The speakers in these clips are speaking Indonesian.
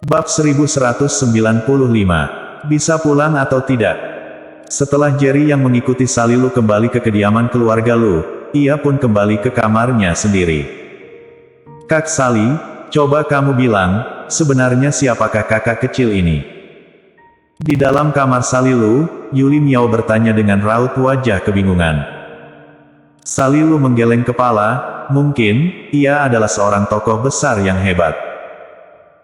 Bab 1195. Bisa pulang atau tidak? Setelah Jerry yang mengikuti Sally Lou kembali ke kediaman keluarga Lou, ia pun kembali ke kamarnya sendiri. Kak Sally, coba kamu bilang, sebenarnya siapakah kakak kecil ini? Di dalam kamar Sally Lou, Yuli Miao bertanya dengan raut wajah kebingungan. Sally Lou menggeleng kepala, mungkin, ia adalah seorang tokoh besar yang hebat.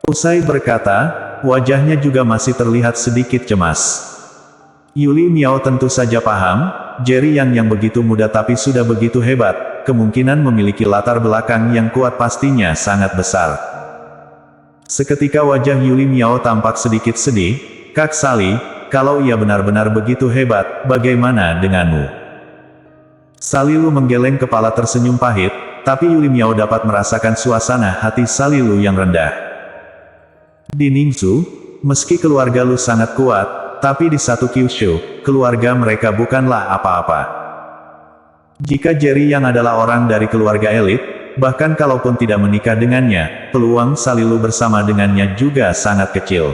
Usai berkata, wajahnya juga masih terlihat sedikit cemas. Yuli Miao tentu saja paham, Jerry yang begitu muda tapi sudah begitu hebat, kemungkinan memiliki latar belakang yang kuat pastinya sangat besar. Seketika wajah Yuli Miao tampak sedikit sedih. Kak Sally, kalau ia benar-benar begitu hebat, bagaimana denganmu? Sally Lou menggeleng kepala tersenyum pahit, tapi Yuli Miao dapat merasakan suasana hati Sally Lou yang rendah. Di Ningxu, meski keluarga Lu sangat kuat, tapi di satu Kyushu, keluarga mereka bukanlah apa-apa. Jika Jerry yang adalah orang dari keluarga elit, bahkan kalaupun tidak menikah dengannya, peluang Sally Lou bersama dengannya juga sangat kecil.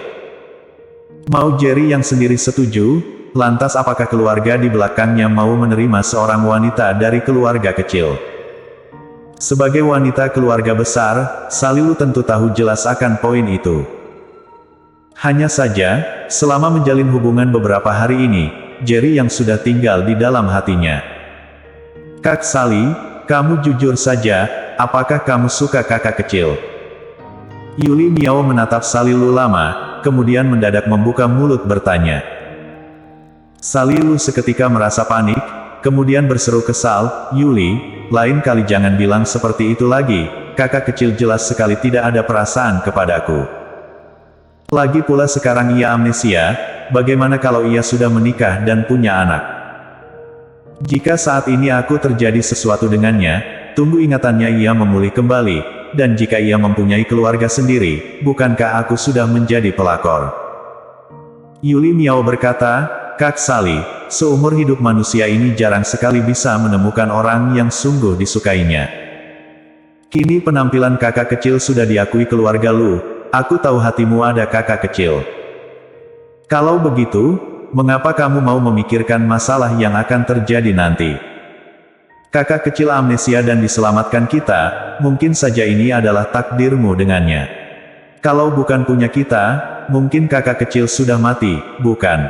Mau Jerry yang sendiri setuju, lantas apakah keluarga di belakangnya mau menerima seorang wanita dari keluarga kecil? Sebagai wanita keluarga besar, Sally Lou tentu tahu jelas akan poin itu. Hanya saja, selama menjalin hubungan beberapa hari ini, Jerry yang sudah tinggal di dalam hatinya. Kak Sally, kamu jujur saja, apakah kamu suka kakak kecil? Yuli Miao menatap Sally Lou lama, kemudian mendadak membuka mulut bertanya. Sally Lou seketika merasa panik, kemudian berseru kesal, Yuli, lain kali jangan bilang seperti itu lagi, kakak kecil jelas sekali tidak ada perasaan kepadaku. Lagi pula sekarang ia amnesia, bagaimana kalau ia sudah menikah dan punya anak? Jika saat ini aku terjadi sesuatu dengannya, tunggu ingatannya ia memulih kembali, dan jika ia mempunyai keluarga sendiri, bukankah aku sudah menjadi pelakor? Yuli Miao berkata, Kak Sally, seumur hidup manusia ini jarang sekali bisa menemukan orang yang sungguh disukainya. Kini penampilan kakak kecil sudah diakui keluarga Lu. Aku tahu hatimu ada kakak kecil. Kalau begitu, mengapa kamu mau memikirkan masalah yang akan terjadi nanti? Kakak kecil amnesia dan diselamatkan kita, mungkin saja ini adalah takdirmu dengannya. Kalau bukan punya kita, mungkin kakak kecil sudah mati, bukan?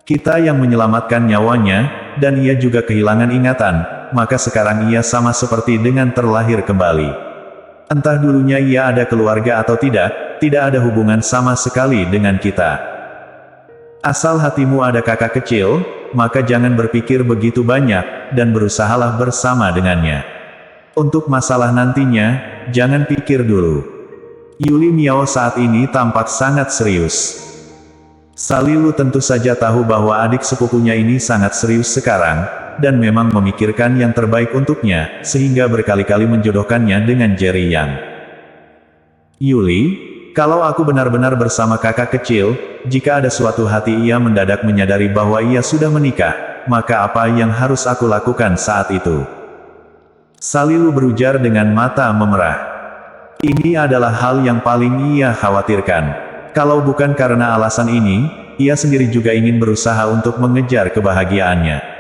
Kita yang menyelamatkan nyawanya, dan ia juga kehilangan ingatan, maka sekarang ia sama seperti dengan terlahir kembali. Entah dulunya ia ada keluarga atau tidak ada hubungan sama sekali dengan kita. Asal hatimu ada kakak kecil, maka jangan berpikir begitu banyak, dan berusahalah bersama dengannya. Untuk masalah nantinya, jangan pikir dulu. Yuli Miao saat ini tampak sangat serius. Sally Lou tentu saja tahu bahwa adik sepupunya ini sangat serius sekarang, dan memang memikirkan yang terbaik untuknya, sehingga berkali-kali menjodohkannya dengan Jerry Yang. Yuli, kalau aku benar-benar bersama kakak kecil, jika ada suatu hati ia mendadak menyadari bahwa ia sudah menikah, maka apa yang harus aku lakukan saat itu? Sally Lou berujar dengan mata memerah. Ini adalah hal yang paling ia khawatirkan. Kalau bukan karena alasan ini, ia sendiri juga ingin berusaha untuk mengejar kebahagiaannya.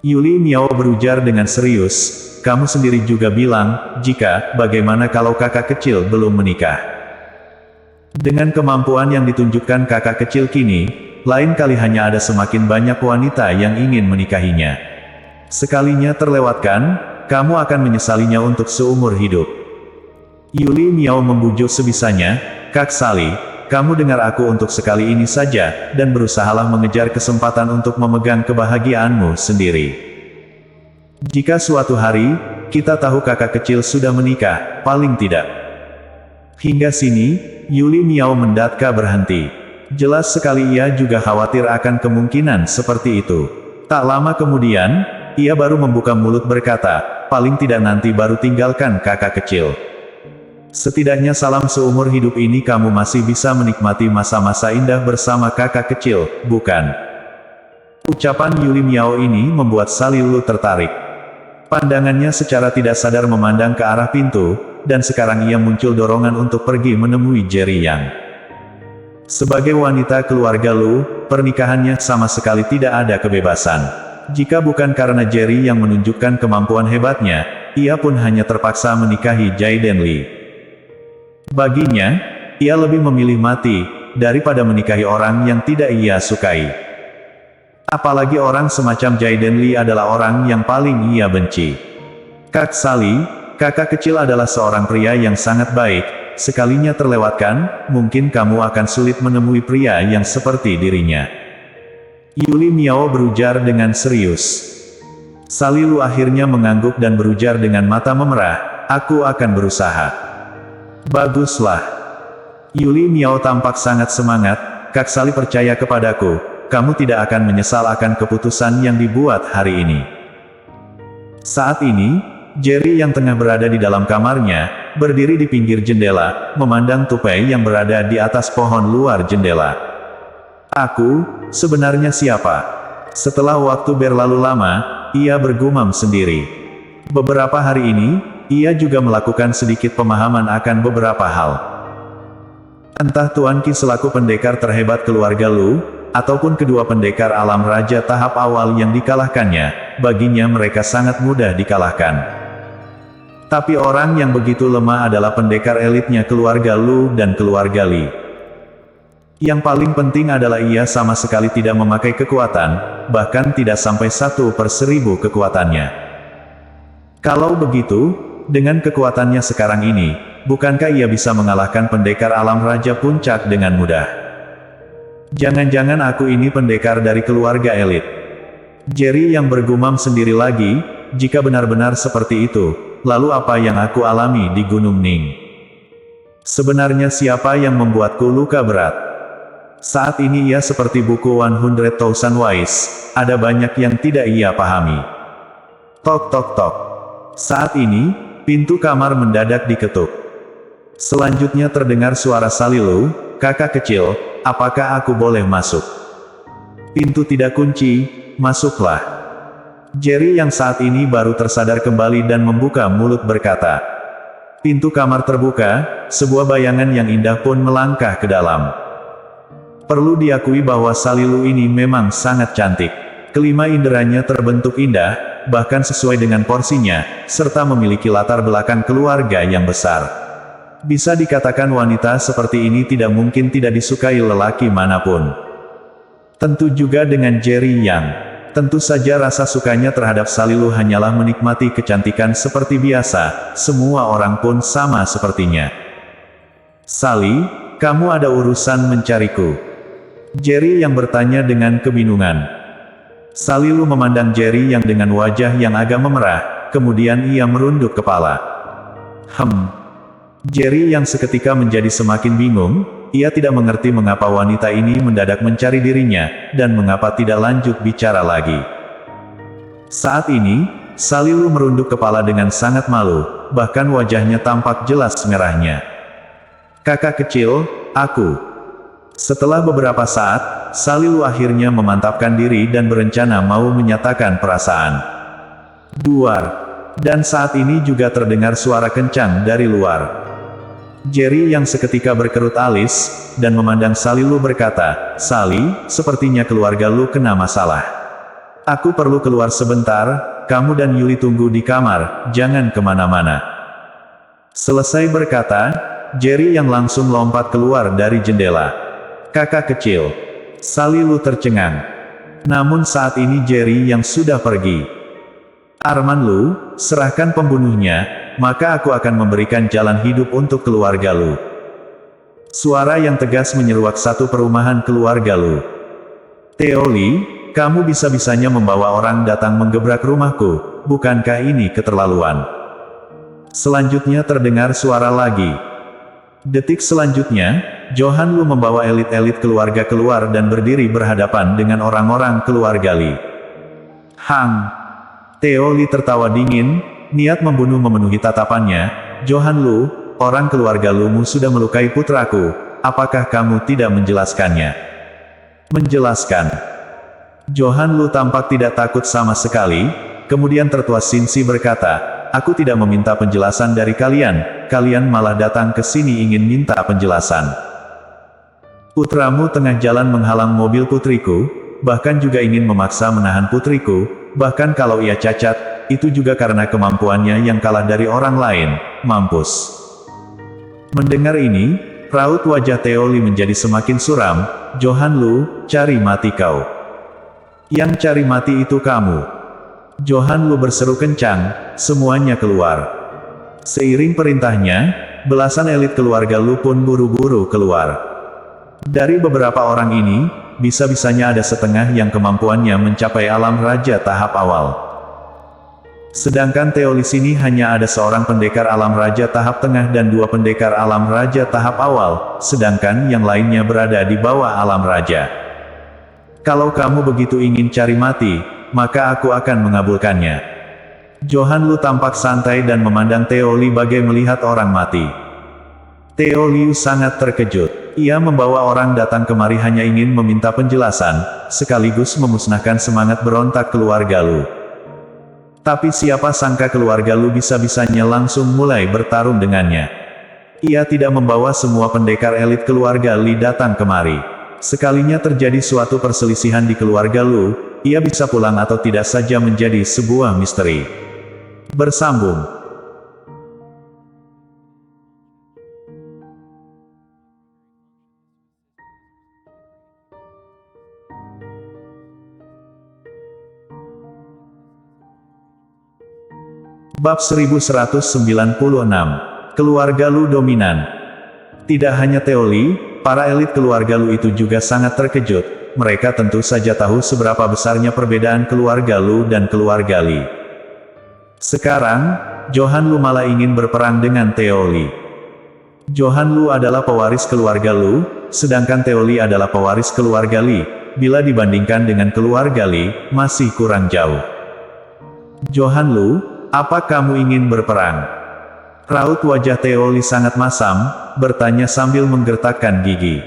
Yuli Miao berujar dengan serius, kamu sendiri juga bilang, bagaimana kalau kakak kecil belum menikah? Dengan kemampuan yang ditunjukkan kakak kecil kini, lain kali hanya ada semakin banyak wanita yang ingin menikahinya. Sekalinya terlewatkan, kamu akan menyesalinya untuk seumur hidup. Yuli Miao membujuk sebisanya, Kak Sally, kamu dengar aku untuk sekali ini saja, dan berusahalah mengejar kesempatan untuk memegang kebahagiaanmu sendiri. Jika suatu hari, kita tahu kakak kecil sudah menikah, paling tidak. Hingga sini, Yuli Miao mendadak berhenti. Jelas sekali ia juga khawatir akan kemungkinan seperti itu. Tak lama kemudian, ia baru membuka mulut berkata, paling tidak nanti baru tinggalkan kakak kecil. Setidaknya salam seumur hidup ini kamu masih bisa menikmati masa-masa indah bersama kakak kecil, bukan? Ucapan Yuli Miao ini membuat Sally Lou tertarik. Pandangannya secara tidak sadar memandang ke arah pintu, dan sekarang ia muncul dorongan untuk pergi menemui Jerry Yang. Sebagai wanita keluarga Lu, pernikahannya sama sekali tidak ada kebebasan. Jika bukan karena Jerry yang menunjukkan kemampuan hebatnya, ia pun hanya terpaksa menikahi Jaiden Lee. Baginya, ia lebih memilih mati, daripada menikahi orang yang tidak ia sukai. Apalagi orang semacam Jaiden Lee adalah orang yang paling ia benci. Kak Sally, kakak kecil adalah seorang pria yang sangat baik. Sekalinya terlewatkan, mungkin kamu akan sulit menemui pria yang seperti dirinya. Yuli Miao berujar dengan serius. Sally Lu akhirnya mengangguk dan berujar dengan mata memerah, aku akan berusaha. Baguslah. Yuli Miao tampak sangat semangat, Kak Sally percaya kepadaku, kamu tidak akan menyesal akan keputusan yang dibuat hari ini. Saat ini, Jerry yang tengah berada di dalam kamarnya, berdiri di pinggir jendela, memandang tupai yang berada di atas pohon luar jendela. Aku, sebenarnya siapa? Setelah waktu berlalu lama, ia bergumam sendiri. Beberapa hari ini, ia juga melakukan sedikit pemahaman akan beberapa hal. Entah Tuan Qi selaku pendekar terhebat keluarga Lu, ataupun kedua pendekar alam raja tahap awal yang dikalahkannya, baginya mereka sangat mudah dikalahkan. Tapi orang yang begitu lemah adalah pendekar elitnya keluarga Lu dan keluarga Li. Yang paling penting adalah ia sama sekali tidak memakai kekuatan, bahkan tidak sampai 1/1000 kekuatannya. Kalau begitu, dengan kekuatannya sekarang ini, bukankah ia bisa mengalahkan pendekar alam raja puncak dengan mudah? Jangan-jangan aku ini pendekar dari keluarga elit. Jerry yang bergumam sendiri lagi, jika benar-benar seperti itu, lalu apa yang aku alami di Gunung Ning? Sebenarnya siapa yang membuatku luka berat? Saat ini ia seperti buku 100,000 Ways, ada banyak yang tidak ia pahami. Tok tok tok. Saat ini, pintu kamar mendadak diketuk. Selanjutnya terdengar suara Sally Lu, kakak kecil, apakah aku boleh masuk? Pintu tidak kunci, masuklah. Jerry yang saat ini baru tersadar kembali dan membuka mulut berkata. Pintu kamar terbuka, sebuah bayangan yang indah pun melangkah ke dalam. Perlu diakui bahwa Sally Lu ini memang sangat cantik. Kelima inderanya terbentuk indah, bahkan sesuai dengan porsinya, serta memiliki latar belakang keluarga yang besar. Bisa dikatakan wanita seperti ini tidak mungkin tidak disukai lelaki manapun. Tentu juga dengan Jerry Yang. Tentu saja rasa sukanya terhadap Sally Lu hanyalah menikmati kecantikan seperti biasa, semua orang pun sama sepertinya. Sally, kamu ada urusan mencariku? Jerry yang bertanya dengan kebingungan. Sally Lu memandang Jerry yang dengan wajah yang agak memerah, kemudian ia merunduk kepala. Jerry yang seketika menjadi semakin bingung. Ia tidak mengerti mengapa wanita ini mendadak mencari dirinya, dan mengapa tidak lanjut bicara lagi. Saat ini, Sally Lu merunduk kepala dengan sangat malu, bahkan wajahnya tampak jelas merahnya. Kakak kecil, aku. Setelah beberapa saat, Sally Lu akhirnya memantapkan diri dan berencana mau menyatakan perasaan. Duar. Dan saat ini juga terdengar suara kencang dari luar. Jerry yang seketika berkerut alis, dan memandang Sally Lu berkata, Sally, sepertinya keluarga Lu kena masalah. Aku perlu keluar sebentar, kamu dan Yuli tunggu di kamar, jangan kemana-mana. Selesai berkata, Jerry yang langsung lompat keluar dari jendela. Kakak kecil. Sally Lu tercengang. Namun saat ini Jerry yang sudah pergi. Arman Lu, serahkan pembunuhnya, maka aku akan memberikan jalan hidup untuk keluarga Lu. Suara yang tegas menyeruak satu perumahan keluarga Lu. Theo Lee, kamu bisa-bisanya membawa orang datang menggebrak rumahku, bukankah ini keterlaluan? Selanjutnya terdengar suara lagi. Detik selanjutnya, Johan Lu membawa elit-elit keluarga keluar dan berdiri berhadapan dengan orang-orang keluarga Lee. Theo Lee tertawa dingin, niat membunuh memenuhi tatapannya. Johan Lu, orang keluarga Lumu sudah melukai putraku, apakah kamu tidak menjelaskannya? Menjelaskan. Johan Lu tampak tidak takut sama sekali, kemudian tertua Xin Si berkata, aku tidak meminta penjelasan dari kalian, kalian malah datang ke sini ingin minta penjelasan. Putramu tengah jalan menghalang mobil putriku, bahkan juga ingin memaksa menahan putriku, bahkan kalau ia cacat, itu juga karena kemampuannya yang kalah dari orang lain, mampus. Mendengar ini, raut wajah Teo Li menjadi semakin suram. Johan Lu, cari mati kau. Yang cari mati itu kamu. Johan Lu berseru kencang, semuanya keluar. Seiring perintahnya, belasan elit keluarga Lu pun buru-buru keluar. Dari beberapa orang ini, bisa-bisanya ada setengah yang kemampuannya mencapai alam raja tahap awal. Sedangkan Teo Li sini hanya ada seorang pendekar alam raja tahap tengah dan 2 pendekar alam raja tahap awal, sedangkan yang lainnya berada di bawah alam raja. Kalau kamu begitu ingin cari mati, maka aku akan mengabulkannya. Johan Lu tampak santai dan memandang Teo Li bagai melihat orang mati. Teo Li sangat terkejut. Ia membawa orang datang kemari hanya ingin meminta penjelasan, sekaligus memusnahkan semangat berontak keluarga Lu. Tapi siapa sangka keluarga Lu bisa-bisanya langsung mulai bertarung dengannya. Ia tidak membawa semua pendekar elit keluarga Li datang kemari. Sekalinya terjadi suatu perselisihan di keluarga Lu, ia bisa pulang atau tidak saja menjadi sebuah misteri. Bersambung. Bab 1196. Keluarga Lu dominan. Tidak hanya Teo Li, para elit keluarga Lu itu juga sangat terkejut. Mereka tentu saja tahu seberapa besarnya perbedaan keluarga Lu dan keluarga Li. Sekarang, Johan Lu malah ingin berperang dengan Teo Li. Johan Lu adalah pewaris keluarga Lu, sedangkan Teo Li adalah pewaris keluarga Li. Bila dibandingkan dengan keluarga Li, masih kurang jauh. Johan Lu, apa kamu ingin berperang? Raut wajah Teo Li sangat masam, bertanya sambil menggertakkan gigi.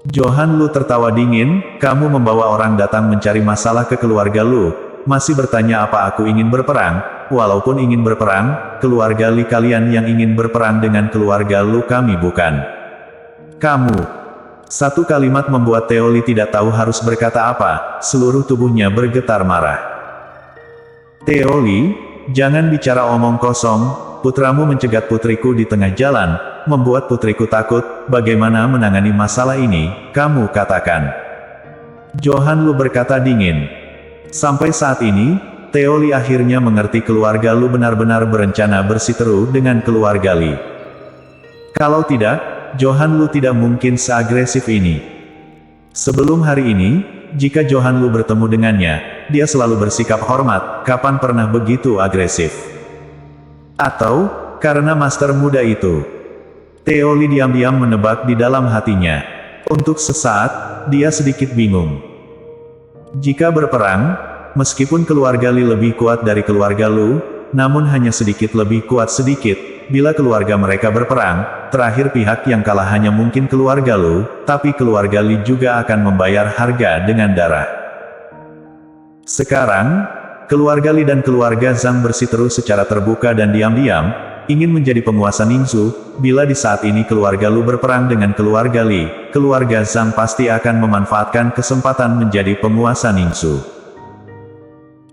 Johan Lu tertawa dingin, kamu membawa orang datang mencari masalah ke keluarga Lu, masih bertanya apa aku ingin berperang? Walaupun ingin berperang, keluarga Li kalian yang ingin berperang dengan keluarga Lu kami bukan. Kamu. Satu kalimat membuat Teo Li tidak tahu harus berkata apa, seluruh tubuhnya bergetar marah. Teo Li, jangan bicara omong kosong, putramu mencegat putriku di tengah jalan, membuat putriku takut, bagaimana menangani masalah ini, kamu katakan. Johan Lu berkata dingin. Sampai saat ini, Teo Li akhirnya mengerti keluarga Lu benar-benar berencana bersiteru dengan keluarga Li. Kalau tidak, Johan Lu tidak mungkin seagresif ini. Sebelum hari ini, jika Johan Lu bertemu dengannya, dia selalu bersikap hormat, kapan pernah begitu agresif? Atau, karena master muda itu? Teo Li diam-diam menebak di dalam hatinya. Untuk sesaat, dia sedikit bingung. Jika berperang, meskipun keluarga Li lebih kuat dari keluarga Lu, namun hanya sedikit lebih kuat sedikit, bila keluarga mereka berperang, terakhir pihak yang kalah hanya mungkin keluarga Lu, tapi keluarga Li juga akan membayar harga dengan darah. Sekarang, keluarga Li dan keluarga Zhang bersiteru secara terbuka dan diam-diam, ingin menjadi penguasa Ningxu. Bila di saat ini keluarga Lu berperang dengan keluarga Li, keluarga Zhang pasti akan memanfaatkan kesempatan menjadi penguasa Ningxu.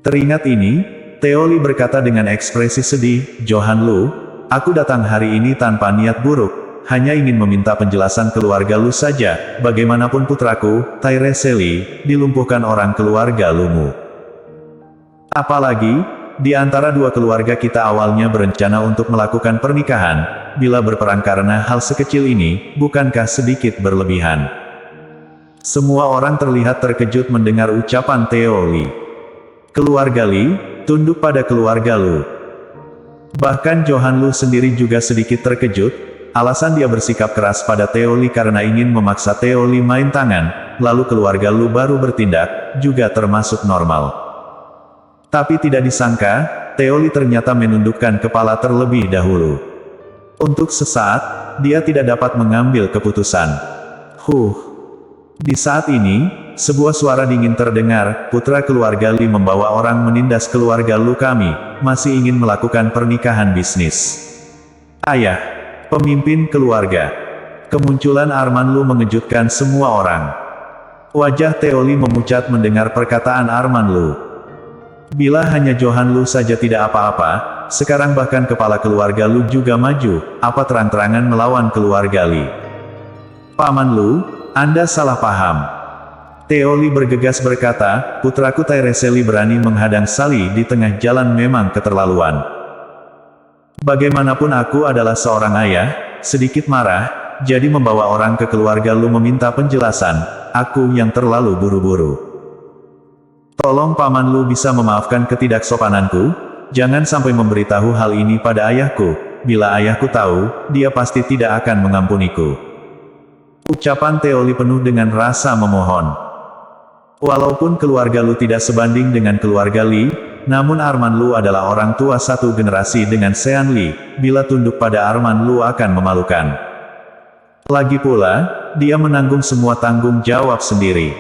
Teringat ini, Teo Li berkata dengan ekspresi sedih, Johan Lu, aku datang hari ini tanpa niat buruk, hanya ingin meminta penjelasan keluarga Lu saja, bagaimanapun putraku, Tyrese Li, dilumpuhkan orang keluarga Lumu. Apalagi, di antara dua keluarga kita awalnya berencana untuk melakukan pernikahan, bila berperang karena hal sekecil ini, bukankah sedikit berlebihan? Semua orang terlihat terkejut mendengar ucapan Teo Li. Keluarga Li, tunduk pada keluarga Lu. Bahkan Johan Lu sendiri juga sedikit terkejut, alasan dia bersikap keras pada Teo Li karena ingin memaksa Teo Li main tangan, lalu keluarga Lu baru bertindak, juga termasuk normal. Tapi tidak disangka, Teo Li ternyata menundukkan kepala terlebih dahulu. Untuk sesaat, dia tidak dapat mengambil keputusan. Di saat ini, sebuah suara dingin terdengar, putra keluarga Li membawa orang menindas keluarga Lu kami, masih ingin melakukan pernikahan bisnis. Ayah, pemimpin keluarga. Kemunculan Arman Lu mengejutkan semua orang. Wajah Teoli memucat mendengar perkataan Arman Lu. Bila hanya Johan Lu saja tidak apa-apa, sekarang bahkan kepala keluarga Lu juga maju, apa terang-terangan melawan keluarga Li? Paman Lu, Anda salah paham. Teoli bergegas berkata, putraku Tairese Li berani menghadang Sali di tengah jalan memang keterlaluan. Bagaimanapun aku adalah seorang ayah, sedikit marah, jadi membawa orang ke keluarga Lu meminta penjelasan, aku yang terlalu buru-buru. Tolong Paman Lu bisa memaafkan ketidaksopananku, jangan sampai memberitahu hal ini pada ayahku, bila ayahku tahu, dia pasti tidak akan mengampuniku. Ucapan Teoli penuh dengan rasa memohon. Walaupun keluarga Lu tidak sebanding dengan keluarga Li, namun Arman Lu adalah orang tua satu generasi dengan Sean Li, bila tunduk pada Arman Lu akan memalukan. Lagi pula, dia menanggung semua tanggung jawab sendiri.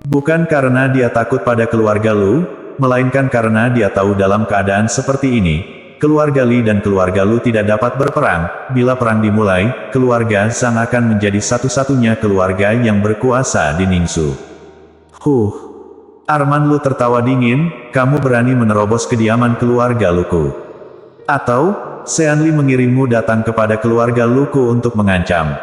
Bukan karena dia takut pada keluarga Lu, melainkan karena dia tahu dalam keadaan seperti ini, keluarga Li dan keluarga Lu tidak dapat berperang, bila perang dimulai, keluarga Zhang akan menjadi satu-satunya keluarga yang berkuasa di Ningxu. Arman Lu tertawa dingin, kamu berani menerobos kediaman keluarga Luku. Atau, Sean Li mengirimmu datang kepada keluarga Luku untuk mengancam.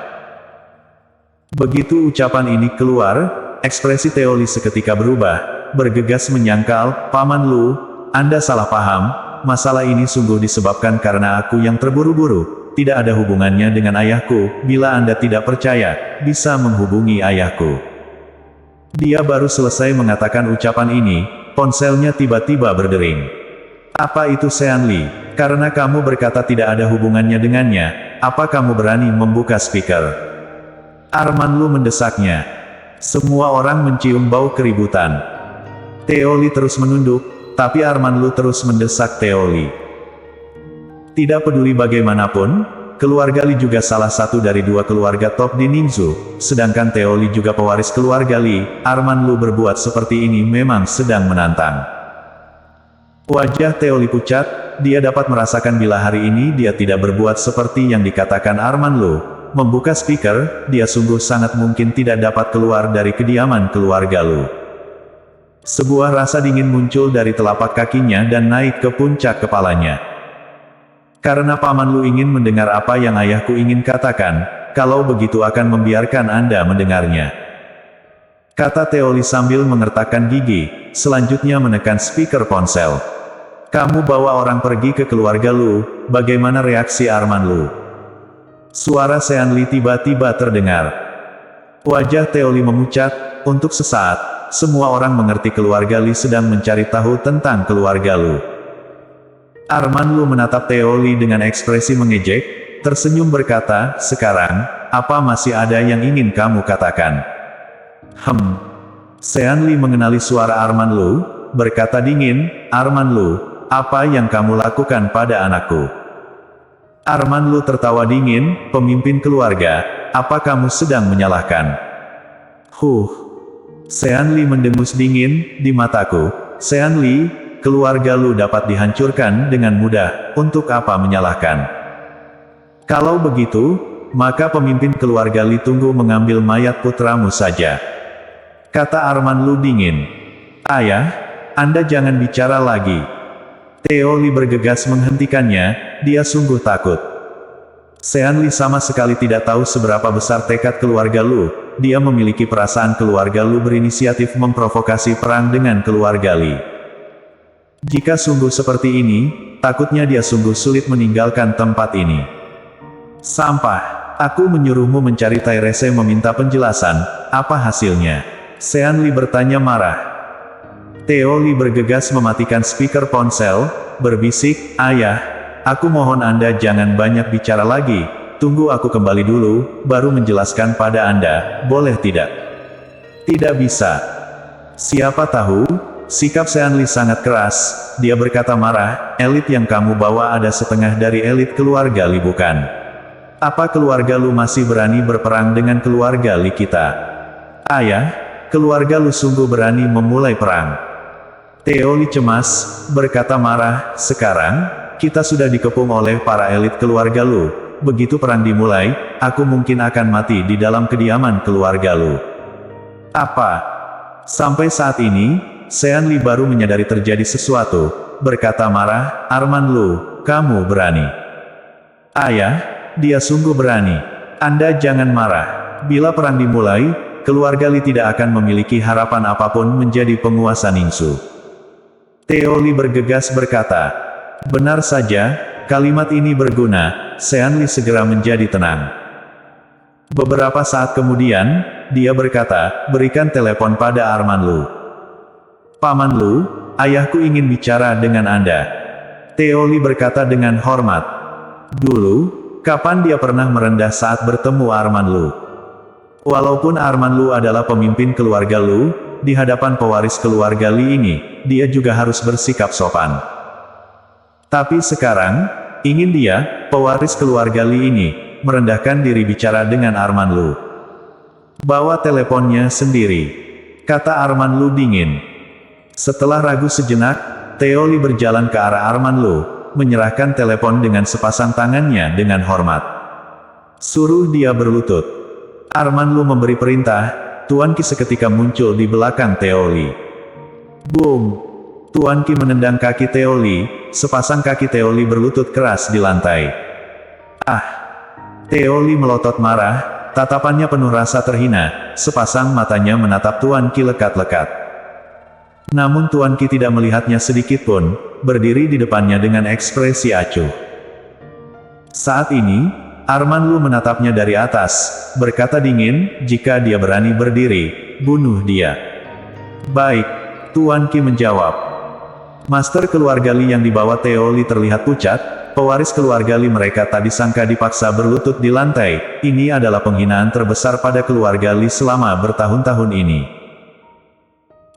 Begitu ucapan ini keluar, ekspresi Teoli seketika berubah, bergegas menyangkal, Paman Lu, Anda salah paham, masalah ini sungguh disebabkan karena aku yang terburu-buru, tidak ada hubungannya dengan ayahku, bila Anda tidak percaya, bisa menghubungi ayahku. Dia baru selesai mengatakan ucapan ini, ponselnya tiba-tiba berdering. Apa itu Sean Li? Karena kamu berkata tidak ada hubungannya dengannya, apa kamu berani membuka speaker? Arman Lu mendesaknya. Semua orang mencium bau keributan. Teoli terus menunduk, tapi Arman Lu terus mendesak Teoli. Tidak peduli bagaimanapun, keluarga Li juga salah satu dari dua keluarga top di Ningxu, sedangkan Teoli juga pewaris keluarga Li, Arman Lu berbuat seperti ini memang sedang menantang. Wajah Teoli pucat, dia dapat merasakan bila hari ini dia tidak berbuat seperti yang dikatakan Arman Lu. Membuka speaker, dia sungguh sangat mungkin tidak dapat keluar dari kediaman keluarga Lu. Sebuah rasa dingin muncul dari telapak kakinya dan naik ke puncak kepalanya. Karena Paman Lu ingin mendengar apa yang ayahku ingin katakan, kalau begitu akan membiarkan Anda mendengarnya. Kata Teoli sambil mengertakkan gigi, selanjutnya menekan speaker ponsel. Kamu bawa orang pergi ke keluarga Lu, bagaimana reaksi Arman Lu? Suara Sean Li tiba-tiba terdengar. Wajah Teoli memucat, untuk sesaat, semua orang mengerti keluarga Li sedang mencari tahu tentang keluarga Lu. Arman Lu menatap Teoli dengan ekspresi mengejek, tersenyum berkata, sekarang, apa masih ada yang ingin kamu katakan? Sean Li mengenali suara Arman Lu, berkata dingin, Arman Lu, apa yang kamu lakukan pada anakku? Arman Lu tertawa dingin, pemimpin keluarga, apa kamu sedang menyalahkan? Sean Li mendengus dingin, di mataku, Sean Li, keluarga Lu dapat dihancurkan dengan mudah, untuk apa menyalahkan? Kalau begitu, maka pemimpin keluarga Li tunggu mengambil mayat putramu saja. Kata Arman Lu dingin. Ayah, Anda jangan bicara lagi. Teoli bergegas menghentikannya, dia sungguh takut. Sean Li sama sekali tidak tahu seberapa besar tekad keluarga Lu, dia memiliki perasaan keluarga Lu berinisiatif memprovokasi perang dengan keluarga Li. Jika sungguh seperti ini, takutnya dia sungguh sulit meninggalkan tempat ini. Sampah, aku menyuruhmu mencari Tairese meminta penjelasan, apa hasilnya? Sean Li bertanya marah. Teoli bergegas mematikan speaker ponsel, berbisik, ayah, aku mohon Anda jangan banyak bicara lagi, tunggu aku kembali dulu, baru menjelaskan pada Anda, boleh tidak? Tidak bisa. Siapa tahu, sikap Sean Li sangat keras, dia berkata marah, elit yang kamu bawa ada setengah dari elit keluarga Li bukan? Apa keluarga Lu masih berani berperang dengan keluarga Li kita? Ayah, keluarga Lu sungguh berani memulai perang. Teoli cemas, berkata marah, sekarang, kita sudah dikepung oleh para elit keluarga Lu. Begitu perang dimulai, aku mungkin akan mati di dalam kediaman keluarga Lu. Apa? Sampai saat ini, Sean Lee baru menyadari terjadi sesuatu, berkata marah, Arman Lu, kamu berani. Ayah, dia sungguh berani. Anda jangan marah. Bila perang dimulai, keluarga Lee tidak akan memiliki harapan apapun menjadi penguasa Ningsu. Theo Lee bergegas berkata, benar saja, kalimat ini berguna. Sean Lee segera menjadi tenang. Beberapa saat kemudian, dia berkata, berikan telepon pada Arman Lu. Paman Lu, ayahku ingin bicara dengan Anda. Theo Lee berkata dengan hormat. Dulu, kapan dia pernah merendah saat bertemu Arman Lu? Walaupun Arman Lu adalah pemimpin keluarga Lu, di hadapan pewaris keluarga Lee ini, dia juga harus bersikap sopan. Tapi sekarang, ingin dia, pewaris keluarga Lee ini, merendahkan diri bicara dengan Arman Lu. Bawa teleponnya sendiri, kata Arman Lu dingin. Setelah ragu sejenak, Theo Lee berjalan ke arah Arman Lu, menyerahkan telepon dengan sepasang tangannya dengan hormat. Suruh dia berlutut. Arman Lu memberi perintah, Tuan Qi seketika muncul di belakang Theo Lee. Boom! Tuan Qi menendang kaki Theo Lee, sepasang kaki Theo Lee berlutut keras di lantai. Ah! Theo Lee melotot marah, tatapannya penuh rasa terhina, sepasang matanya menatap Tuan Qi lekat-lekat. Namun Tuan Qi tidak melihatnya sedikit pun, berdiri di depannya dengan ekspresi acuh. Saat ini, Arman Lu menatapnya dari atas, berkata dingin, jika dia berani berdiri, bunuh dia. Baik, Tuan Qi menjawab. Master keluarga Lee yang dibawa Theo Lee terlihat pucat, pewaris keluarga Lee mereka tak disangka dipaksa berlutut di lantai, ini adalah penghinaan terbesar pada keluarga Lee selama bertahun-tahun ini.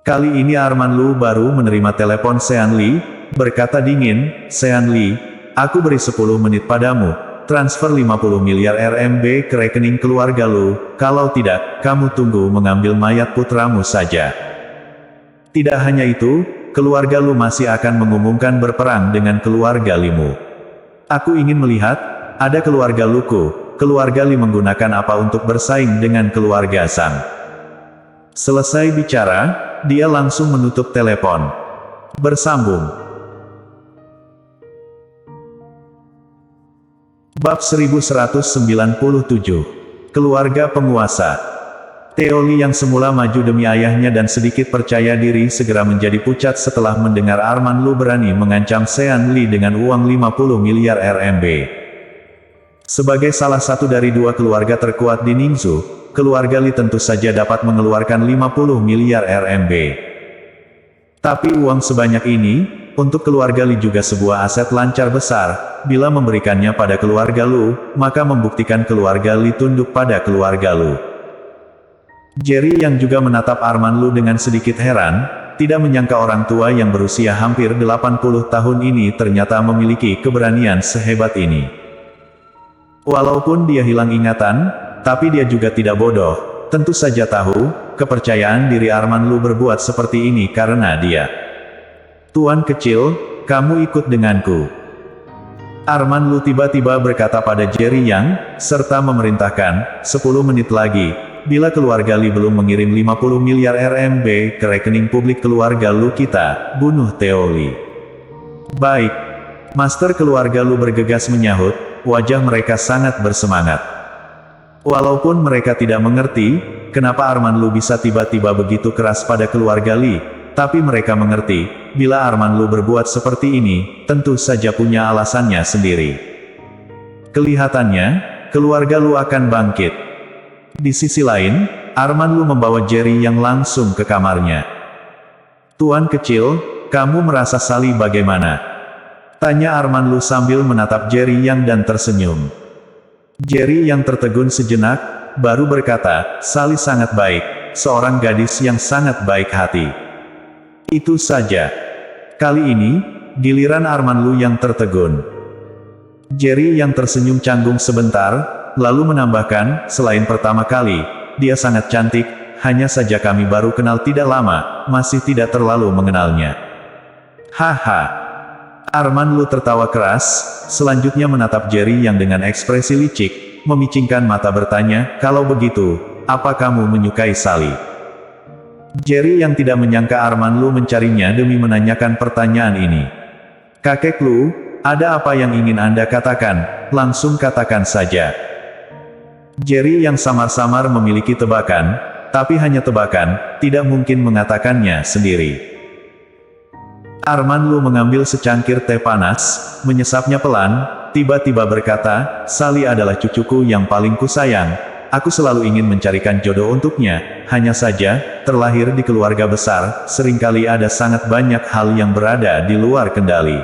Kali ini Arman Lu baru menerima telepon Sean Lee, berkata dingin, Sean Lee, aku beri 10 menit padamu, transfer 50 miliar RMB ke rekening keluarga Lu, kalau tidak, kamu tunggu mengambil mayat putramu saja. Tidak hanya itu, keluarga Lu masih akan mengumumkan berperang dengan keluarga Limu. Aku ingin melihat, ada keluarga Luku, keluarga Lee menggunakan apa untuk bersaing dengan keluarga Sang. Selesai bicara, dia langsung menutup telepon. Bersambung. Bab 1197. Keluarga penguasa. Theo Lee yang semula maju demi ayahnya dan sedikit percaya diri segera menjadi pucat setelah mendengar Arman Lu berani mengancam Sean Lee dengan uang 50 miliar RMB. Sebagai salah satu dari dua keluarga terkuat di Ningxu, keluarga Lee tentu saja dapat mengeluarkan 50 miliar RMB. Tapi uang sebanyak ini, untuk keluarga Lee juga sebuah aset lancar besar, bila memberikannya pada keluarga Lu, maka membuktikan keluarga Lee tunduk pada keluarga Lu. Jerry yang juga menatap Arman Lu dengan sedikit heran, tidak menyangka orang tua yang berusia hampir 80 tahun ini ternyata memiliki keberanian sehebat ini. Walaupun dia hilang ingatan, tapi dia juga tidak bodoh, tentu saja tahu, kepercayaan diri Arman Lu berbuat seperti ini karena dia. Tuan kecil, kamu ikut denganku. Arman Lu tiba-tiba berkata pada Jerry Yang, serta memerintahkan, 10 menit lagi, bila keluarga Lee belum mengirim 50 miliar RMB ke rekening publik keluarga Lu kita, bunuh Theo Lee. Baik. Master keluarga Lu bergegas menyahut, wajah mereka sangat bersemangat. Walaupun mereka tidak mengerti, kenapa Arman Lu bisa tiba-tiba begitu keras pada keluarga Lee, tapi mereka mengerti, bila Arman Lu berbuat seperti ini, tentu saja punya alasannya sendiri. Kelihatannya, keluarga Lu akan bangkit. Di sisi lain, Arman Lu membawa Jerry yang langsung ke kamarnya. Tuan kecil, kamu merasa Sally bagaimana? Tanya Arman Lu sambil menatap Jerry Yang dan tersenyum. Jerry yang tertegun sejenak, baru berkata, Sally sangat baik, seorang gadis yang sangat baik hati. Itu saja. Kali ini, giliran Arman Lu yang tertegun. Jerry yang tersenyum canggung sebentar, lalu menambahkan, selain pertama kali, dia sangat cantik, hanya saja kami baru kenal tidak lama, masih tidak terlalu mengenalnya. Haha. Arman Lu tertawa keras, selanjutnya menatap Jerry yang dengan ekspresi licik, memicingkan mata bertanya, kalau begitu, apa kamu menyukai Sally? Jerry yang tidak menyangka Arman Lu mencarinya demi menanyakan pertanyaan ini. Kakek Lu, ada apa yang ingin Anda katakan? Langsung katakan saja. Jerry yang samar-samar memiliki tebakan, tapi hanya tebakan, tidak mungkin mengatakannya sendiri. Arman Lu mengambil secangkir teh panas, menyesapnya pelan, tiba-tiba berkata, Sally adalah cucuku yang paling kusayang. Aku selalu ingin mencarikan jodoh untuknya, hanya saja, terlahir di keluarga besar, seringkali ada sangat banyak hal yang berada di luar kendali.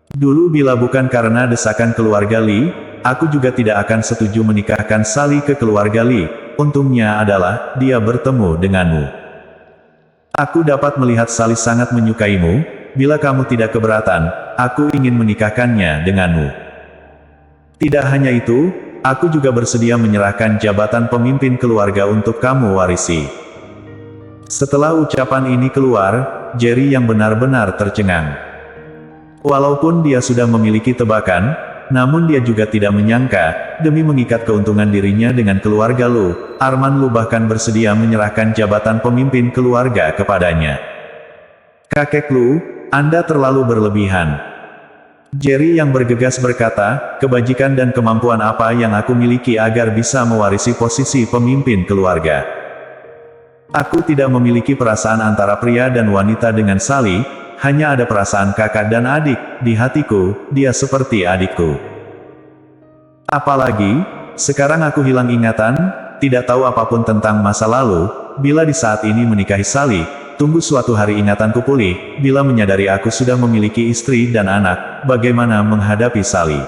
Dulu bila bukan karena desakan keluarga Lee, aku juga tidak akan setuju menikahkan Sally ke keluarga Lee. Untungnya adalah, dia bertemu denganmu. Aku dapat melihat Sally sangat menyukaimu, bila kamu tidak keberatan, aku ingin menikahkannya denganmu. Tidak hanya itu, aku juga bersedia menyerahkan jabatan pemimpin keluarga untuk kamu warisi. Setelah ucapan ini keluar, Jerry yang benar-benar tercengang. Walaupun dia sudah memiliki tebakan, namun dia juga tidak menyangka, demi mengikat keuntungan dirinya dengan keluarga Lu, Arman Lu bahkan bersedia menyerahkan jabatan pemimpin keluarga kepadanya. Kakek Lu, Anda terlalu berlebihan. Jerry yang bergegas berkata, kebajikan dan kemampuan apa yang aku miliki agar bisa mewarisi posisi pemimpin keluarga. Aku tidak memiliki perasaan antara pria dan wanita dengan Sally, hanya ada perasaan kakak dan adik, di hatiku, dia seperti adikku. Apalagi, sekarang aku hilang ingatan, tidak tahu apapun tentang masa lalu, bila di saat ini menikahi Sally, tunggu suatu hari ingatanku pulih, bila menyadari aku sudah memiliki istri dan anak, bagaimana menghadapi Sally.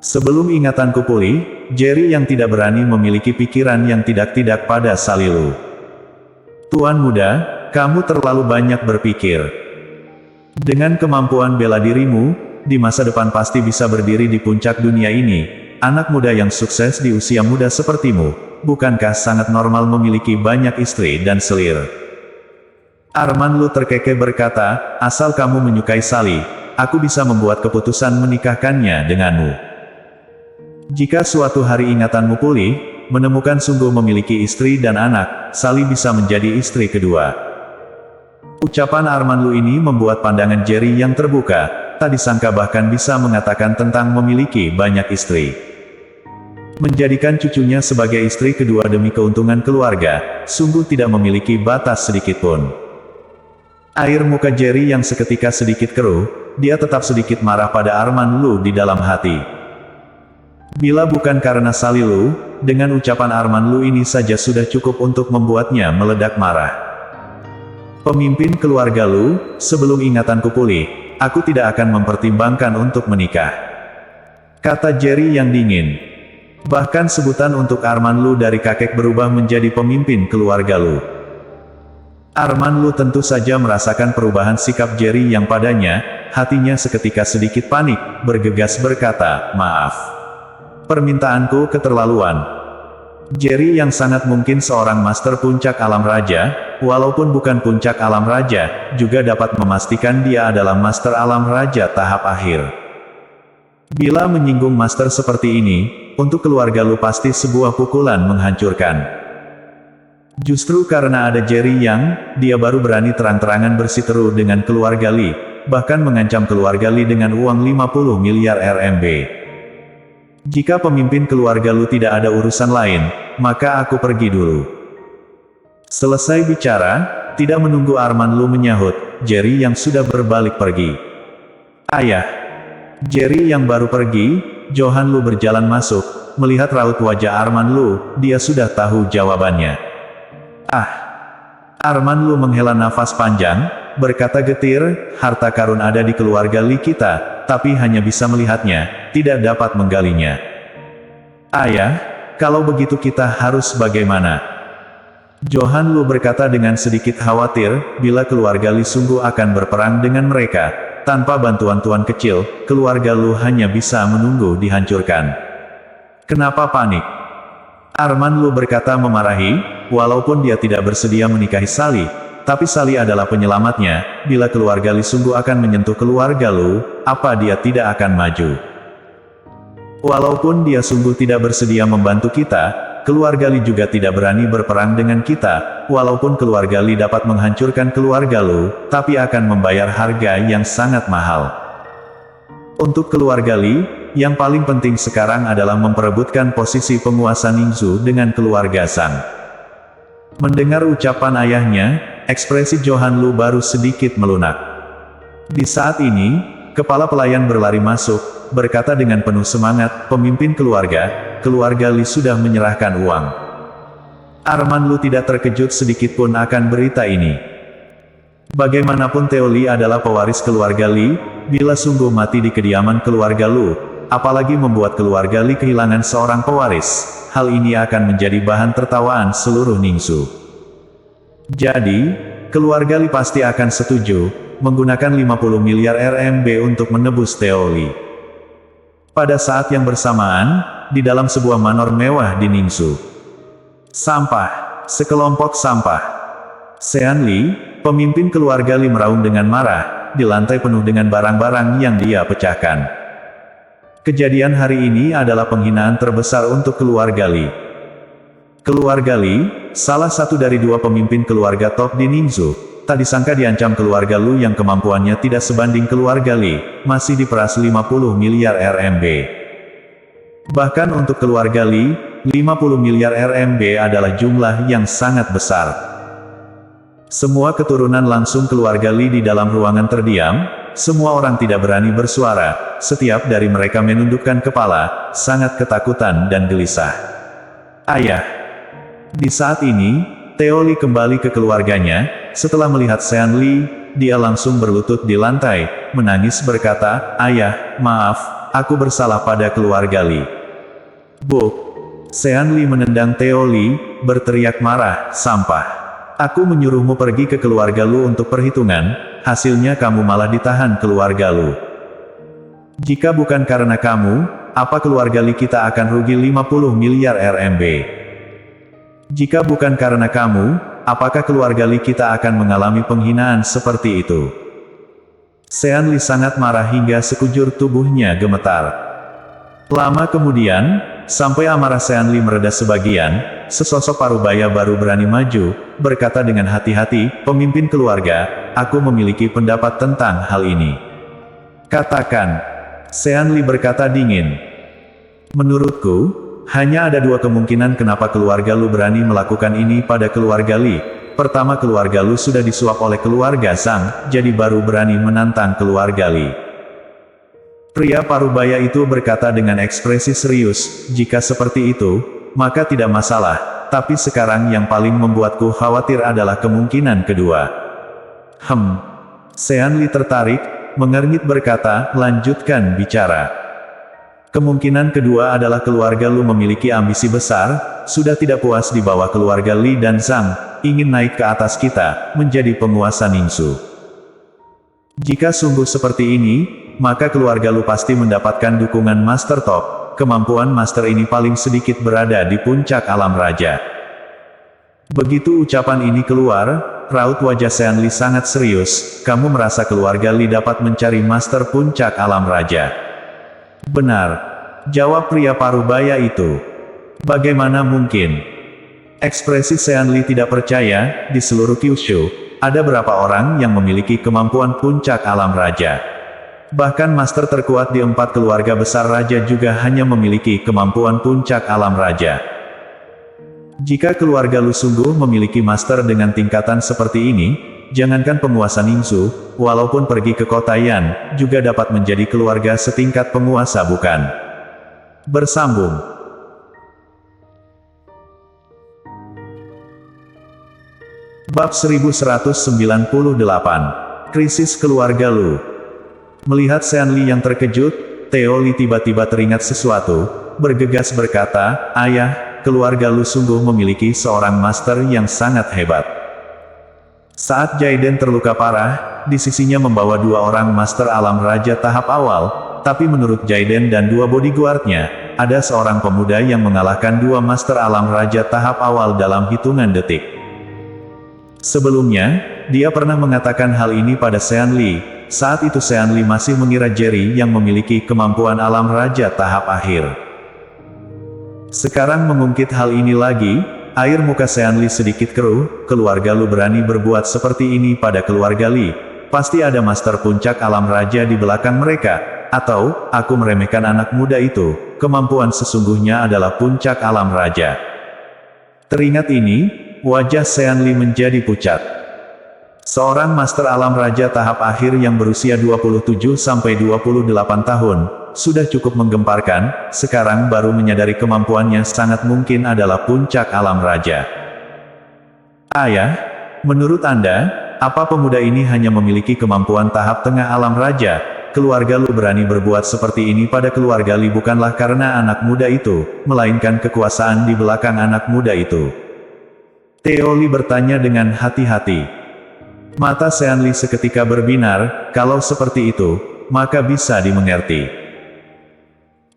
Sebelum ingatanku pulih, Jerry yang tidak berani memiliki pikiran yang tidak-tidak pada Sally Lu. Tuan muda, kamu terlalu banyak berpikir. Dengan kemampuan bela dirimu, di masa depan pasti bisa berdiri di puncak dunia ini. Anak muda yang sukses di usia muda sepertimu, bukankah sangat normal memiliki banyak istri dan selir? Arman Lu terkekeh berkata, asal kamu menyukai Sally, aku bisa membuat keputusan menikahkannya denganmu. Jika suatu hari ingatanmu pulih, menemukan sungguh memiliki istri dan anak, Sally bisa menjadi istri kedua. Ucapan Arman Lu ini membuat pandangan Jerry yang terbuka, tak disangka bahkan bisa mengatakan tentang memiliki banyak istri. Menjadikan cucunya sebagai istri kedua demi keuntungan keluarga, sungguh tidak memiliki batas sedikitpun. Air muka Jerry yang seketika sedikit keruh, dia tetap sedikit marah pada Arman Lu di dalam hati. Bila bukan karena Sally Lu, dengan ucapan Arman Lu ini saja sudah cukup untuk membuatnya meledak marah. Pemimpin keluarga Lu, sebelum ingatanku pulih, aku tidak akan mempertimbangkan untuk menikah. Kata Jerry yang dingin. Bahkan sebutan untuk Arman Lu dari kakek berubah menjadi pemimpin keluarga Lu. Arman Lu tentu saja merasakan perubahan sikap Jerry yang padanya, hatinya seketika sedikit panik, bergegas berkata, maaf. Permintaanku keterlaluan. Jerry yang sangat mungkin seorang master puncak alam raja, walaupun bukan puncak alam raja, juga dapat memastikan dia adalah master alam raja tahap akhir. Bila menyinggung master seperti ini, untuk keluarga Lu pasti sebuah pukulan menghancurkan. Justru karena ada Jerry yang, dia baru berani terang-terangan bersiteru dengan keluarga Lee, bahkan mengancam keluarga Lee dengan uang 50 miliar RMB. Jika pemimpin keluarga Lu tidak ada urusan lain, maka aku pergi dulu. Selesai bicara, tidak menunggu Arman Lu menyahut, Jerry yang sudah berbalik pergi. Ayah. Jerry yang baru pergi, Johan Lu berjalan masuk, melihat raut wajah Arman Lu, dia sudah tahu jawabannya. Ah. Arman Lu menghela nafas panjang, berkata getir, harta karun ada di keluarga Lee kita, tapi hanya bisa melihatnya, tidak dapat menggalinya. Ayah, kalau begitu kita harus bagaimana? Johan Lu berkata dengan sedikit khawatir, bila keluarga Lee sungguh akan berperang dengan mereka, tanpa bantuan tuan kecil, keluarga Lu hanya bisa menunggu dihancurkan. Kenapa panik? Arman Lu berkata memarahi, walaupun dia tidak bersedia menikahi Sally, tapi Sally adalah penyelamatnya. Bila keluarga Li sungguh akan menyentuh keluarga Lu, apa dia tidak akan maju? Walaupun dia sungguh tidak bersedia membantu kita, keluarga Li juga tidak berani berperang dengan kita. Walaupun keluarga Li dapat menghancurkan keluarga Lu, tapi akan membayar harga yang sangat mahal. Untuk keluarga Li, yang paling penting sekarang adalah memperebutkan posisi penguasa Ningzu dengan keluarga Zhang. Mendengar ucapan ayahnya, ekspresi Johan Lu baru sedikit melunak. Di saat ini, kepala pelayan berlari masuk, berkata dengan penuh semangat, "Pemimpin keluarga Li sudah menyerahkan uang." Arman Lu tidak terkejut sedikitpun akan berita ini. Bagaimanapun Theo Li adalah pewaris keluarga Li, bila sungguh mati di kediaman keluarga Lu, apalagi membuat keluarga Li kehilangan seorang pewaris, hal ini akan menjadi bahan tertawaan seluruh Ningzu. Jadi, keluarga Li pasti akan setuju, menggunakan 50 miliar RMB untuk menebus Theo Li. Pada saat yang bersamaan, di dalam sebuah manor mewah di Ningzu. Sekelompok sampah. Sean Li, pemimpin keluarga Li meraung dengan marah, di lantai penuh dengan barang-barang yang dia pecahkan. Kejadian hari ini adalah penghinaan terbesar untuk keluarga Li. Keluarga Li, salah satu dari dua pemimpin keluarga top di Ningzu, tak disangka diancam keluarga Lu yang kemampuannya tidak sebanding keluarga Li, masih diperas 50 miliar RMB. Bahkan untuk keluarga Li, 50 miliar RMB adalah jumlah yang sangat besar. Semua keturunan langsung keluarga Li di dalam ruangan terdiam. Semua orang tidak berani bersuara, setiap dari mereka menundukkan kepala, sangat ketakutan dan gelisah. Ayah. Di saat ini, Theo Li kembali ke keluarganya. Setelah melihat Sean Li, dia langsung berlutut di lantai, menangis berkata, "Ayah, maaf, aku bersalah pada keluarga Li." "Bu." Sean Li menendang Theo Li, berteriak marah, "Sampah. Aku menyuruhmu pergi ke keluarga Lu untuk perhitungan, hasilnya kamu malah ditahan keluarga Lu. Jika bukan karena kamu, apa keluarga Li kita akan rugi 50 miliar RMB? Jika bukan karena kamu, apakah keluarga Li kita akan mengalami penghinaan seperti itu?" Sean Li sangat marah hingga sekujur tubuhnya gemetar. Lama kemudian, sampai amarah Sean Li mereda sebagian, sesosok parubaya baru berani maju, berkata dengan hati-hati, "Pemimpin keluarga, aku memiliki pendapat tentang hal ini." "Katakan." Sean Li berkata dingin. "Menurutku, hanya ada dua kemungkinan kenapa keluarga Lu berani melakukan ini pada keluarga Li. Pertama, keluarga Lu sudah disuap oleh keluarga Zhang, jadi baru berani menantang keluarga Li." Pria parubaya itu berkata dengan ekspresi serius, "Jika seperti itu, maka tidak masalah, tapi sekarang yang paling membuatku khawatir adalah kemungkinan kedua." Sean Li tertarik, mengernyit berkata, "Lanjutkan bicara." "Kemungkinan kedua adalah keluarga Lu memiliki ambisi besar, sudah tidak puas di bawah keluarga Li dan Zhang, ingin naik ke atas kita, menjadi penguasa Ningzu. Jika sungguh seperti ini, maka keluarga Lu pasti mendapatkan dukungan Master Top. Kemampuan Master ini paling sedikit berada di puncak alam raja." Begitu ucapan ini keluar, raut wajah Sean Li sangat serius. "Kamu merasa keluarga Li dapat mencari Master puncak alam raja?" "Benar," jawab pria parubaya itu. "Bagaimana mungkin?" Ekspresi Sean Li tidak percaya. Di seluruh Kyushu, ada berapa orang yang memiliki kemampuan puncak alam raja? Bahkan master terkuat di 4 keluarga besar raja juga hanya memiliki kemampuan puncak alam raja. Jika keluarga Lu sungguh memiliki master dengan tingkatan seperti ini, jangankan penguasa Ningzu, walaupun pergi ke kota Yan, juga dapat menjadi keluarga setingkat penguasa bukan? Bersambung. Bab 1198. Krisis keluarga Lu. Melihat Sean Li yang terkejut, Theo Li tiba-tiba teringat sesuatu, bergegas berkata, "Ayah, keluarga Lu sungguh memiliki seorang master yang sangat hebat." Saat Jaiden terluka parah, di sisinya membawa 2 orang master alam raja tahap awal, tapi menurut Jaiden dan 2 bodyguardnya, ada seorang pemuda yang mengalahkan 2 master alam raja tahap awal dalam hitungan detik. Sebelumnya, dia pernah mengatakan hal ini pada Sean Lee. Saat itu Sean Lee masih mengira Jerry yang memiliki kemampuan alam raja tahap akhir. Sekarang mengungkit hal ini lagi, air muka Sean Lee sedikit keruh. Keluarga Lu berani berbuat seperti ini pada keluarga Lee. Pasti ada master puncak alam raja di belakang mereka. Atau, aku meremehkan anak muda itu. Kemampuan sesungguhnya adalah puncak alam raja. Teringat ini, wajah Sean Lee menjadi pucat. Seorang master alam raja tahap akhir yang berusia 27-28 tahun, sudah cukup menggemparkan, sekarang baru menyadari kemampuannya sangat mungkin adalah puncak alam raja. Ayah, menurut Anda, apa pemuda ini hanya memiliki kemampuan tahap tengah alam raja? Keluarga Lu berani berbuat seperti ini pada keluarga Lee bukanlah karena anak muda itu, melainkan kekuasaan di belakang anak muda itu. Theo Lee bertanya dengan hati-hati. Mata Sean Lee seketika berbinar, kalau seperti itu, maka bisa dimengerti.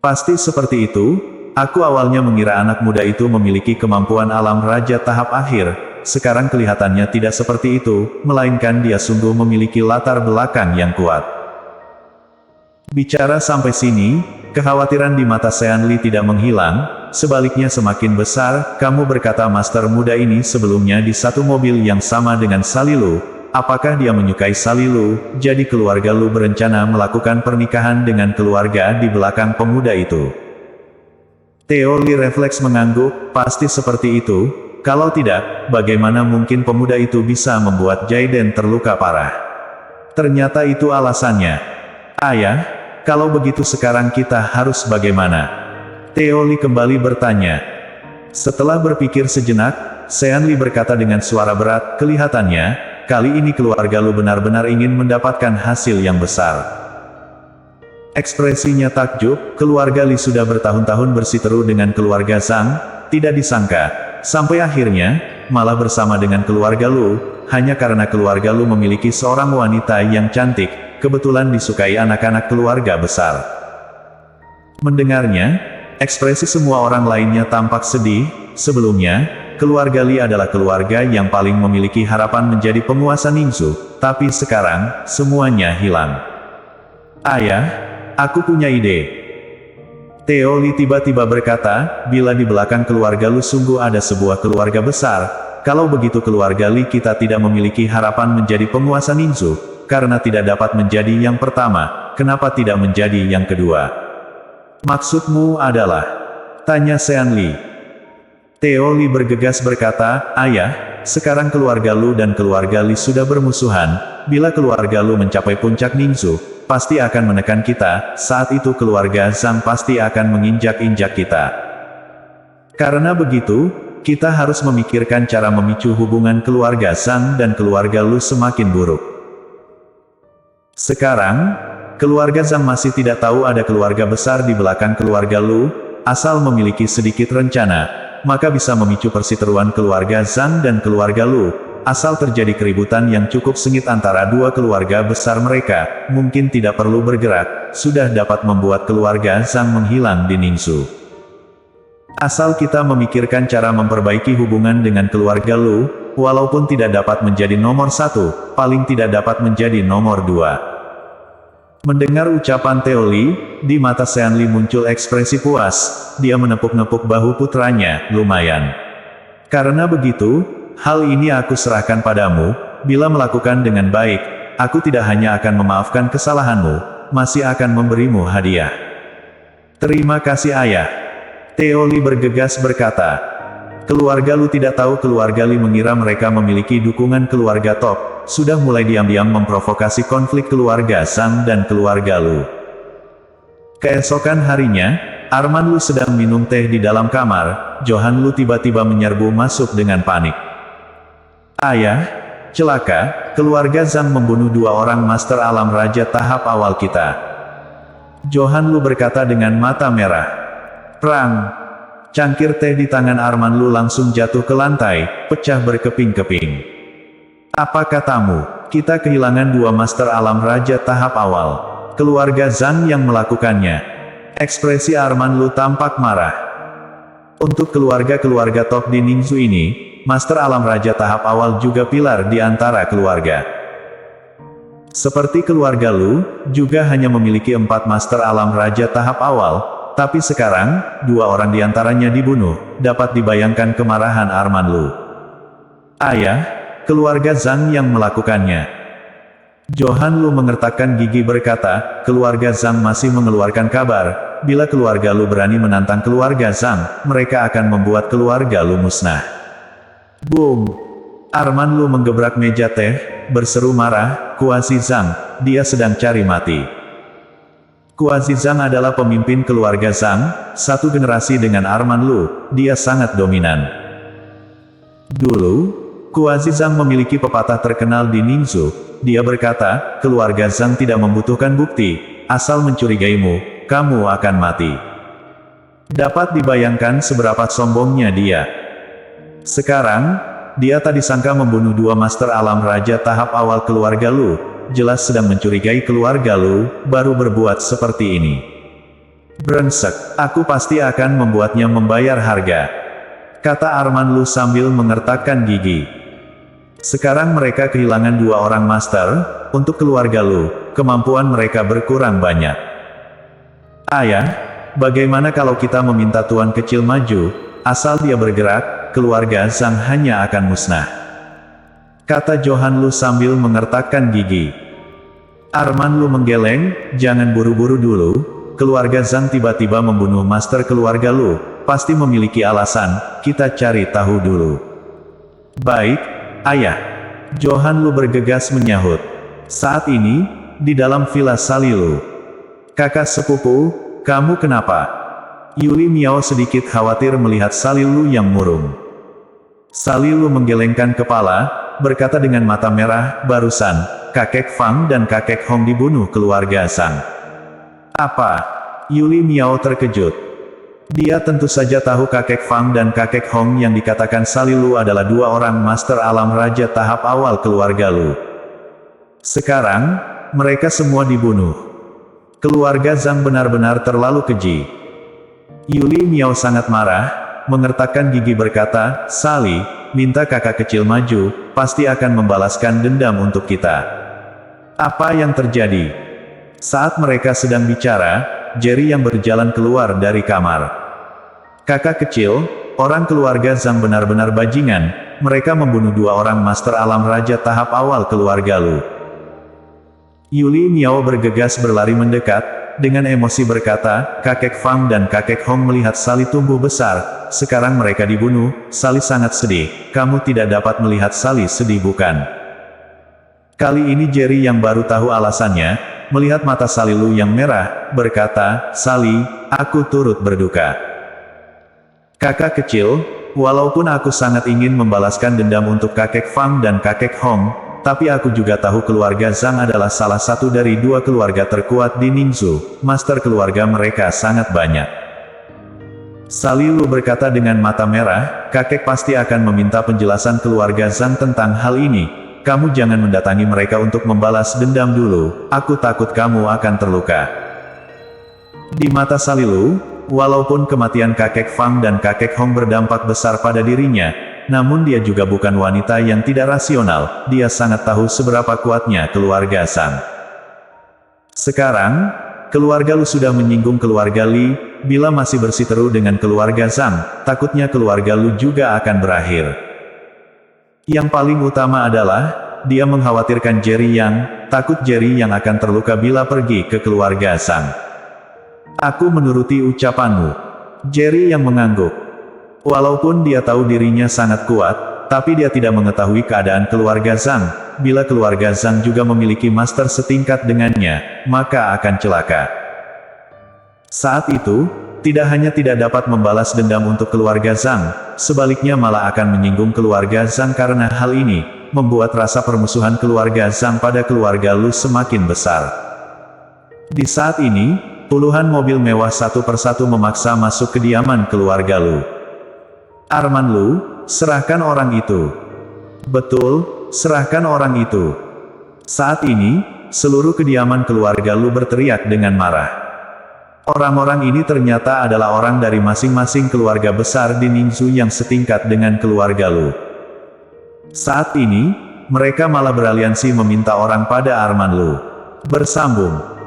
Pasti seperti itu, aku awalnya mengira anak muda itu memiliki kemampuan alam raja tahap akhir, sekarang kelihatannya tidak seperti itu, melainkan dia sungguh memiliki latar belakang yang kuat. Bicara sampai sini, kekhawatiran di mata Sean Lee tidak menghilang, sebaliknya semakin besar. Kamu berkata master muda ini sebelumnya di satu mobil yang sama dengan Sally Lu. Apakah dia menyukai Sally Lu? Jadi keluarga Lu berencana melakukan pernikahan dengan keluarga di belakang pemuda itu. Theo Lee refleks mengangguk, pasti seperti itu. Kalau tidak, bagaimana mungkin pemuda itu bisa membuat Jaden terluka parah? Ternyata itu alasannya. Ayah, kalau begitu sekarang kita harus bagaimana? Theo Lee kembali bertanya. Setelah berpikir sejenak, Sean Lee berkata dengan suara berat, kelihatannya, kali ini keluarga Lu benar-benar ingin mendapatkan hasil yang besar. Ekspresinya takjub, keluarga Lee sudah bertahun-tahun bersiteru dengan keluarga Zhang, tidak disangka, sampai akhirnya, malah bersama dengan keluarga Lu, hanya karena keluarga Lu memiliki seorang wanita yang cantik, kebetulan disukai anak-anak keluarga besar. Mendengarnya, ekspresi semua orang lainnya tampak sedih. Sebelumnya, keluarga Lee adalah keluarga yang paling memiliki harapan menjadi penguasa Ningxu, tapi sekarang, semuanya hilang. Ayah, aku punya ide. Theo Lee tiba-tiba berkata, bila di belakang keluarga Lu sungguh ada sebuah keluarga besar, kalau begitu keluarga Lee kita tidak memiliki harapan menjadi penguasa Ningxu, karena tidak dapat menjadi yang pertama, kenapa tidak menjadi yang kedua? Maksudmu adalah? Tanya Sean Lee. Theo Lee bergegas berkata, ayah, sekarang keluarga Lu dan keluarga Lee sudah bermusuhan, bila keluarga Lu mencapai puncak Ningxu, pasti akan menekan kita, saat itu keluarga Zhang pasti akan menginjak-injak kita. Karena begitu, kita harus memikirkan cara memicu hubungan keluarga Zhang dan keluarga Lu semakin buruk. Sekarang, keluarga Zhang masih tidak tahu ada keluarga besar di belakang keluarga Lu, asal memiliki sedikit rencana, maka bisa memicu persiteruan keluarga Zhang dan keluarga Lu, asal terjadi keributan yang cukup sengit antara dua keluarga besar mereka, mungkin tidak perlu bergerak, sudah dapat membuat keluarga Zhang menghilang di Ningxu. Asal kita memikirkan cara memperbaiki hubungan dengan keluarga Lu, walaupun tidak dapat menjadi nomor satu, paling tidak dapat menjadi nomor dua. Mendengar ucapan Theo Lee, di mata Sean Lee muncul ekspresi puas, dia menepuk-nepuk bahu putranya, lumayan. Karena begitu, hal ini aku serahkan padamu, bila melakukan dengan baik, aku tidak hanya akan memaafkan kesalahanmu, masih akan memberimu hadiah. Terima kasih ayah. Theo Lee bergegas berkata. Keluarga Lu tidak tahu keluarga Lee mengira mereka memiliki dukungan keluarga top, sudah mulai diam-diam memprovokasi konflik keluarga Zhang dan keluarga Lu. Keesokan harinya, Arman Lu sedang minum teh di dalam kamar, Johan Lu tiba-tiba menyerbu masuk dengan panik. Ayah, celaka, keluarga Zhang membunuh dua orang master alam raja tahap awal kita. Johan Lu berkata dengan mata merah. Perang. Cangkir teh di tangan Arman Lu langsung jatuh ke lantai, pecah berkeping-keping. Apa katamu? Kita kehilangan dua master alam raja tahap awal. Keluarga Zhang yang melakukannya. Ekspresi Arman Lu tampak marah. Untuk keluarga-keluarga top di Ningxu ini, Master Alam Raja tahap awal juga pilar di antara keluarga. Seperti keluarga Lu, juga hanya memiliki 4 Master Alam Raja tahap awal, tapi sekarang, 2 orang di antaranya dibunuh, dapat dibayangkan kemarahan Arman Lu. Ayah, keluarga Zhang yang melakukannya. Johan Lu mengertakkan gigi berkata, keluarga Zhang masih mengeluarkan kabar, bila keluarga Lu berani menantang keluarga Zhang, mereka akan membuat keluarga Lu musnah. Boom! Arman Lu menggebrak meja teh, berseru marah, Kuazi Zhang, dia sedang cari mati. Kuazi Zhang adalah pemimpin keluarga Zhang, satu generasi dengan Arman Lu, dia sangat dominan. Dulu, Kuazi Zhang memiliki pepatah terkenal di Ningzu, dia berkata, keluarga Zhang tidak membutuhkan bukti, asal mencurigaimu, kamu akan mati. Dapat dibayangkan seberapa sombongnya dia. Sekarang, dia tak disangka membunuh 2 Master Alam Raja tahap awal keluarga Lu, jelas sedang mencurigai keluarga Lu, baru berbuat seperti ini. Brengsek, aku pasti akan membuatnya membayar harga, kata Arman Lu sambil mengertakkan gigi. Sekarang mereka kehilangan 2 orang Master, untuk keluarga Lu, kemampuan mereka berkurang banyak. Ayah, bagaimana kalau kita meminta tuan kecil maju, asal dia bergerak, keluarga Zhang hanya akan musnah, kata Johan Lu sambil mengertakkan gigi. Arman Lu menggeleng, jangan buru-buru dulu, keluarga Zhang tiba-tiba membunuh Master keluarga Lu, pasti memiliki alasan, kita cari tahu dulu. Baik, ayah. Johan Lu bergegas menyahut. Saat ini, di dalam villa Salilu. Kakak sepupu, kamu kenapa? Yuli Miao sedikit khawatir melihat Salilu yang murung. Salilu menggelengkan kepala, berkata dengan mata merah, barusan, kakek Fang dan kakek Hong dibunuh keluarga Zhang. Apa? Yuli Miao terkejut. Dia tentu saja tahu kakek Fang dan kakek Hong yang dikatakan Salilu adalah 2 orang Master Alam Raja tahap awal keluarga Lu. Sekarang, mereka semua dibunuh. Keluarga Zhang benar-benar terlalu keji. Yuli Miao sangat marah, mengertakkan gigi berkata, Sali, minta kakak kecil maju, pasti akan membalaskan dendam untuk kita. Apa yang terjadi? Saat mereka sedang bicara, Jerry yang berjalan keluar dari kamar. Kakak kecil, orang keluarga Zhang benar-benar bajingan, mereka membunuh 2 orang Master Alam Raja tahap awal keluarga Lu. Yuli Miao bergegas berlari mendekat, dengan emosi berkata, kakek Fang dan kakek Hong melihat Sali tumbuh besar, sekarang mereka dibunuh, Sali sangat sedih, kamu tidak dapat melihat Sali sedih bukan? Kali ini Jerry yang baru tahu alasannya, melihat mata Salilu yang merah, berkata, Sali, aku turut berduka. Kakak kecil, walaupun aku sangat ingin membalaskan dendam untuk kakek Fang dan kakek Hong, tapi aku juga tahu keluarga Zhang adalah salah satu dari 2 keluarga terkuat di Ningzu, master keluarga mereka sangat banyak. Salilu berkata dengan mata merah, kakek pasti akan meminta penjelasan keluarga Zhang tentang hal ini, kamu jangan mendatangi mereka untuk membalas dendam dulu, aku takut kamu akan terluka. Di mata Salilu, walaupun kematian kakek Fang dan kakek Hong berdampak besar pada dirinya, namun dia juga bukan wanita yang tidak rasional, dia sangat tahu seberapa kuatnya keluarga Zhang. Sekarang, keluarga Lu sudah menyinggung keluarga Li, bila masih bersiteru dengan keluarga Zhang, takutnya keluarga Lu juga akan berakhir. Yang paling utama adalah, dia mengkhawatirkan Jerry Yang, takut Jerry yang akan terluka bila pergi ke keluarga Zhang. Aku menuruti ucapanmu. Jerry yang mengangguk. Walaupun dia tahu dirinya sangat kuat, tapi dia tidak mengetahui keadaan keluarga Zhang. Bila keluarga Zhang juga memiliki master setingkat dengannya, maka akan celaka. Saat itu, tidak hanya tidak dapat membalas dendam untuk keluarga Zhang, sebaliknya malah akan menyinggung keluarga Zhang karena hal ini, membuat rasa permusuhan keluarga Zhang pada keluarga Lu semakin besar. Di saat ini, puluhan mobil mewah satu persatu memaksa masuk kediaman keluarga Lu. Arman Lu, serahkan orang itu. Betul, serahkan orang itu. Saat ini, seluruh kediaman keluarga Lu berteriak dengan marah. Orang-orang ini ternyata adalah orang dari masing-masing keluarga besar di Ningzu yang setingkat dengan keluarga Lu. Saat ini, mereka malah beraliansi meminta orang pada Arman Lu. Bersambung.